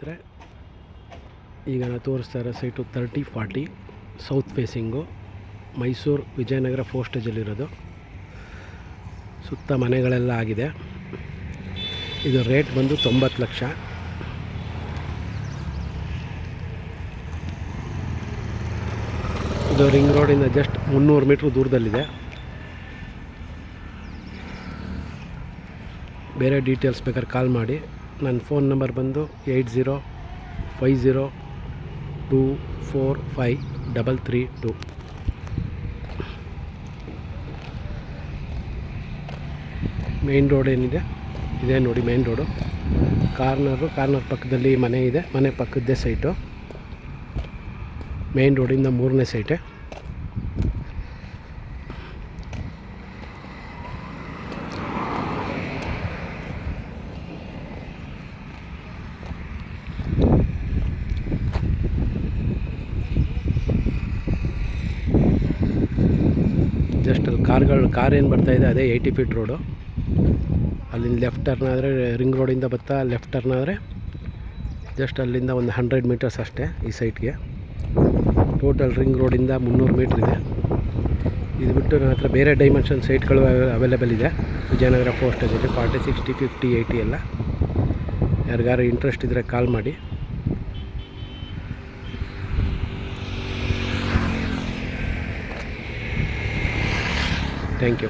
ಅಂದರೆ ಈಗ ನಾನು ತೋರಿಸ್ತಾ ಇರೋ site 30-40 south facing Mysuru Vijayanagara 4 ಸ್ಟೇಜಲ್ಲಿರೋದು. ಸುತ್ತ ಮನೆಗಳೆಲ್ಲ ಆಗಿದೆ. ಇದು ರೇಟ್ ಬಂದು 90 ಲಕ್ಷ. ಇದು ರಿಂಗ್ ರೋಡಿಂದ ಜಸ್ಟ್ 300 ಮೀಟ್ರ್ ದೂರದಲ್ಲಿದೆ. ಬೇರೆ ಡೀಟೇಲ್ಸ್ ಬೇಕಾದ್ರೆ ಕಾಲ್ ಮಾಡಿ. ನನ್ನ ಫೋನ್ ನಂಬರ್ ಬಂದು 8050245332. ಮೇನ್ ರೋಡ್ ಏನಿದೆ ಇದೇ ನೋಡಿ, ಮೇನ್ ರೋಡು. ಕಾರ್ನರ್ ಪಕ್ಕದಲ್ಲಿ ಮನೆ ಇದೆ, ಮನೆ ಪಕ್ಕದ್ದೇ ಸೈಟು. ಮೇನ್ ರೋಡಿಂದ 3ನೇ ಸೈಟೆ. ಜಸ್ಟ್ ಅಲ್ಲಿ ಕಾರ್ ಏನು ಬರ್ತಾಯಿದೆ ಅದೇ 80 ಫೀಟ್ ರೋಡು. ಅಲ್ಲಿಂದ ಲೆಫ್ಟ್ ಟರ್ನ್ ಆದರೆ ರಿಂಗ್ ರೋಡಿಂದ ಲೆಫ್ಟ್ ಟರ್ನ್ ಆದರೆ ಜಸ್ಟ್ ಅಲ್ಲಿಂದ ಒಂದು 100 ಮೀಟರ್ಸ್ ಅಷ್ಟೇ ಈ ಸೈಟ್ಗೆ. ಟೋಟಲ್ ರಿಂಗ್ ರೋಡಿಂದ 300 ಮೀಟ್ರ್ ಇದೆ. ಇದು ಬಿಟ್ಟು ನನ್ನ ಹತ್ರ ಬೇರೆ ಡೈಮೆನ್ಷನ್ ಸೈಟ್ಗಳು ಅವೈಲೇಬಲ್ ಇದೆ ವಿಜಯನಗರ 4 ಸ್ಟೇಜಲ್ಲಿ. 40, 60, 50, 80 ಎಲ್ಲ. ಯಾರಿಗಾರು ಇಂಟ್ರೆಸ್ಟ್ ಇದ್ದರೆ ಕಾಲ್ ಮಾಡಿ. Thank you.